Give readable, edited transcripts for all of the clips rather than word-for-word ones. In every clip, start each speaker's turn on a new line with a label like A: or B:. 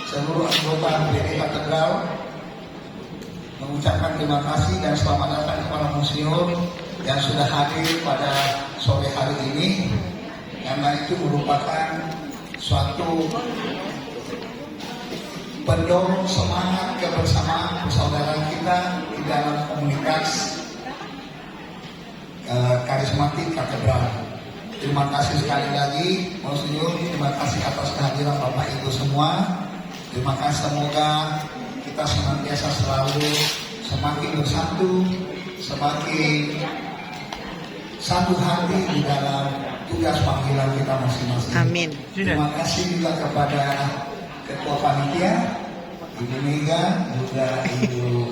A: seluruh anggota BPI Katedral mengucapkan terima kasih dan selamat datang kepada museum yang sudah hadir pada sore hari ini, karena itu merupakan suatu pendorong semangat kebersamaan persaudaraan kita di dalam komunitas karismatik Katedral. Terima kasih sekali lagi Monsinyur, terima kasih atas kehadiran Bapak Ibu semua. Terima kasih, semoga kita senantiasa selalu semakin bersatu, semakin satu hati di dalam tugas panggilan kita masing-masing.
B: Amin.
A: Terima kasih juga kepada Ketua Panitia, Ibu Mega, juga Ibu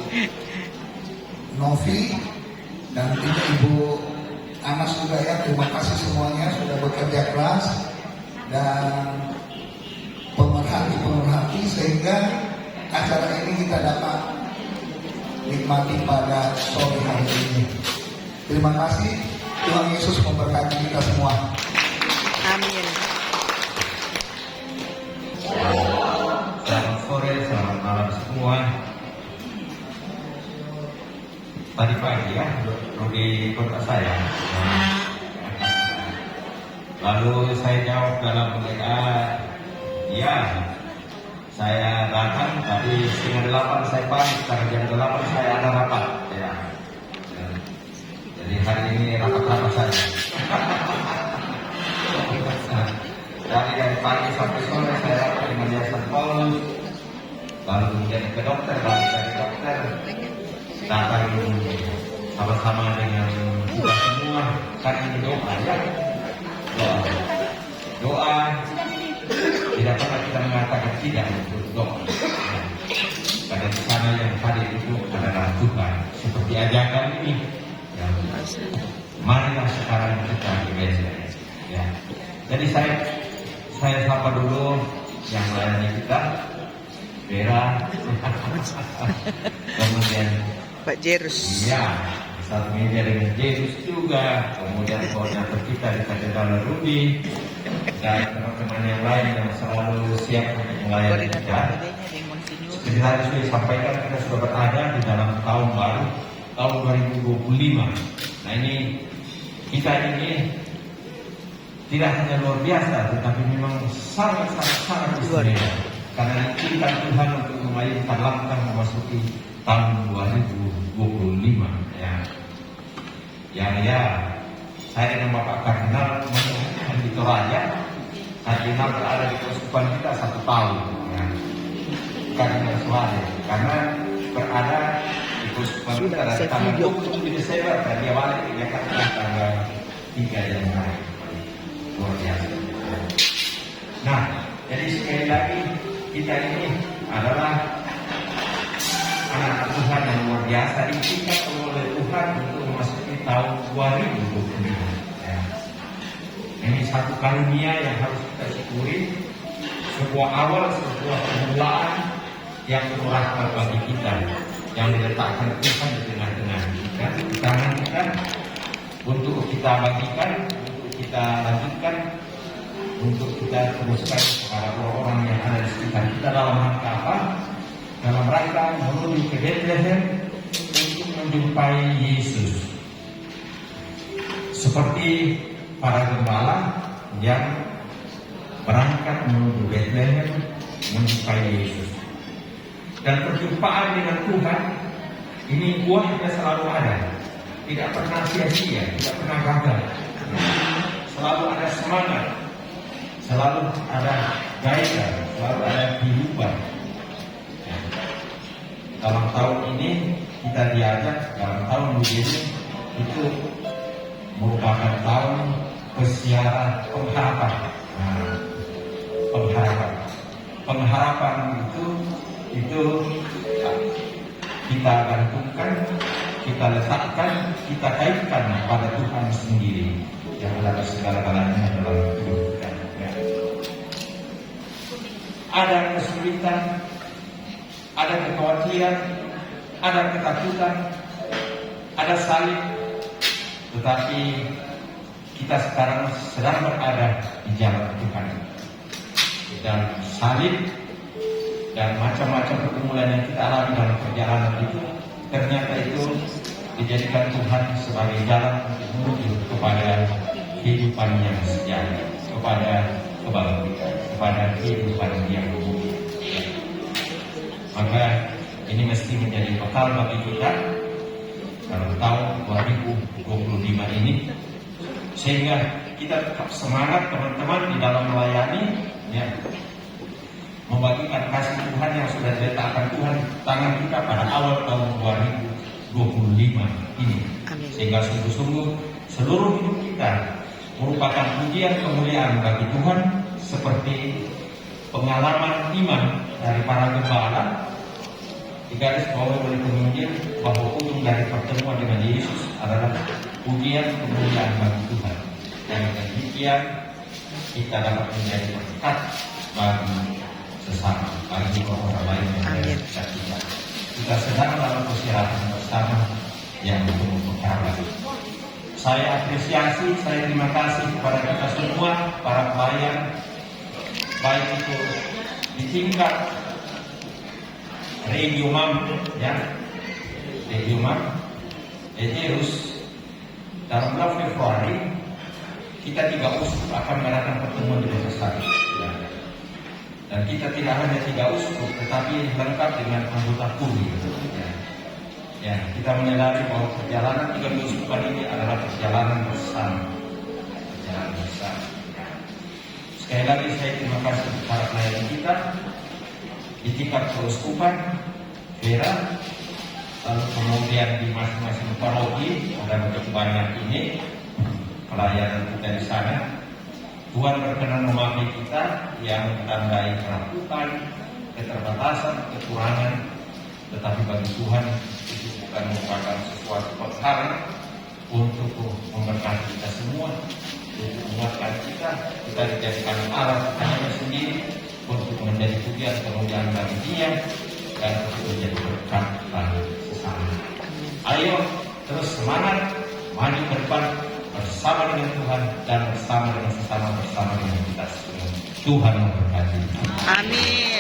A: Novi, dan juga Ibu Anas juga ya. Terima kasih semuanya sudah bekerja keras dan pemerhati sehingga acara ini kita dapat nikmati pada sore hari ini. Terima kasih. Tuhan Yesus memberkati kita semua.
B: Amin.
C: Selamat sore, selamat malam semua. Tadi pagi ya, di kota saya. Lalu saya jawab dalam WA, ya, saya datang tadi setengah 8 saya pagi, sekarang jam 8 saya ada rapat. Ya. Jadi hari ini rapat-rapat saja. Dari pagi sampai sore saya rapat dengan Yayasan Paulus, lalu kemudian ke dokter, lalu dari dokter datang sama-sama dengan kita semua, kan ini doa ya. Doa tidak pernah kita mengatakan tidak untuk doa. Karena di sana yang hadir itu adalah Tuhan. Seperti ajakan ini, ya, marilah sekarang kita berbeza. Ya. Jadi saya sapa dulu yang melayani kita, Vera, kemudian
B: Pak Jerus.
C: ya, satu meja dengan Yesus juga, kemudian koordinator kita di Katedral Ruby, dan teman-teman yang lain yang selalu siap untuk melayani kita. Seperti tadi sudah disampaikan, kita sudah berada di dalam tahun baru, tahun 2025. Nah ini, kita ini tidak hanya luar biasa, tetapi memang sangat istimewa. Karena kita Tuhan untuk memainkan langkah memasuki tahun 2025 ya. Ya, saya dengan Bapak Kardinal mengucapkan di Toraja, Kardinal berada di keuskupan kita 1 tahun ya. Kardinal Suhade, karena berada di keuskupan kita dari tanggal 27 Desember dan dia balik ke Jakarta tanggal 3 Januari. Luar biasa. Nah, jadi sekali lagi kita ini adalah anak Tuhan yang luar biasa, diikat oleh Tuhan untuk memasuki tahun 2025. Ya. Ini satu karunia yang harus kita syukuri, sebuah awal, sebuah permulaan yang berrahmat bagi kita, yang diletakkan Tuhan di tengah-tengah kita, di tangan kita, untuk kita bagikan, untuk kita lanjutkan, untuk kita teruskan kepada orang-orang yang ada di sekitar kita. Dalam rangka apa? Dalam rangka menuju ke Bethlehem untuk menjumpai Yesus. Seperti para gembala yang berangkat menuju Bethlehem menjumpai Yesus. Dan perjumpaan dengan Tuhan ini buahnya selalu ada, tidak pernah sia-sia, tidak pernah gagal. Selalu ada semangat, selalu ada gairah, selalu ada kehidupan. Dalam tahun ini kita diajak, dalam tahun begini itu merupakan tahun pesiaran pengharapan. Pengharapan itu kita gantungkan, kita letakkan, kita kaitkan pada Tuhan sendiri yang adalah segala-galanya dalam hidup kita. Ya. Ada kesulitan, ada kekhawatiran, ada ketakutan, ada salib, tetapi kita sekarang sedang berada di jalan Tuhan. dan salib dan macam-macam pergumulan yang kita alami dalam perjalanan itu, ternyata itu dijadikan Tuhan sebagai jalan untuk menuju kepada kehidupan yang sejati, kepada kebangkitan, kepada kehidupan yang mulia. Maka ini mesti menjadi bekal bagi kita dalam tahun 2025 ini, sehingga kita tetap semangat teman-teman di dalam melayani, ya, membagikan kasih Tuhan yang sudah diletakkan Tuhan tangan kita pada awal tahun 2025 ini.
B: Amin.
C: Sehingga sungguh-sungguh seluruh hidup kita merupakan pujian kemuliaan bagi Tuhan, seperti pengalaman iman dari para gembala digaris bawahi oleh penginjil bahwa ujung dari pertemuan dengan Yesus adalah pujian kemuliaan bagi Tuhan. Dan dengan demikian kita dapat menjadi berkat bagi sesama, bagi orang lain yang ada di sekitar kita. Kita sedang dalam persiapan bersama yang penuh perkara. Saya apresiasi, saya terima kasih kepada kita semua, para pelayan, baik itu di tingkat Regio Mam, ya, Regio Mam, Jerus. Dalam bulan Februari kita 3 uskup akan mengadakan pertemuan di Besar, ya. Dan kita tidak hanya 3 uskup, tetapi lengkap dengan anggota kuli, ya. Ya, kita menyadari bahwa perjalanan 3 uskupan ini adalah perjalanan bersama, perjalanan bersama. Sekali lagi saya terima kasih kepada pelayan kita di tingkat keuskupan, Vera, lalu kemudian di masing-masing paroki ada begitu banyak ini pelayanan kita di sana. Tuhan berkenan memakai kita yang ditandai kerapuhan, keterbatasan, kekurangan, tetapi bagi Tuhan itu bukan merupakan sesuatu perkara untuk memberkati kita semua, untuk menguatkan kita dijadikan alat hanya sendiri untuk menjadi pujian kemuliaan bagi Dia dan untuk menjadi berkat bagi sesama. Ayo terus semangat maju ke depan bersama dengan Tuhan dan bersama dengan sesama, bersama dengan kita semua. Tuhan memberkati.
B: Amin.